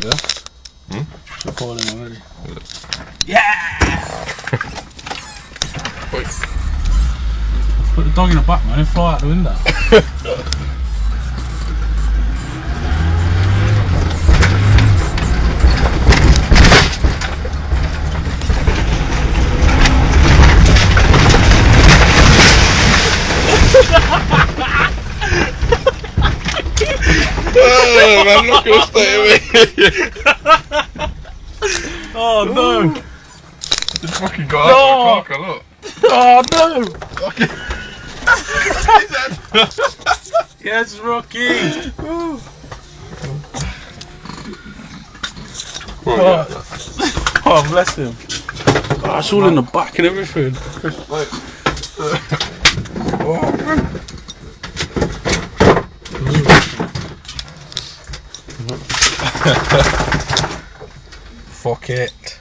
yeah? They're falling already. Yeah! Put the dog in the back, man, and fly out the window. Oh man, look at stay away. Oh no! It's fucking got out of the look. Oh no! Fucking. Yes, Rocky! Oh, bless him. Oh, it's all in the back and everything. Fuck it.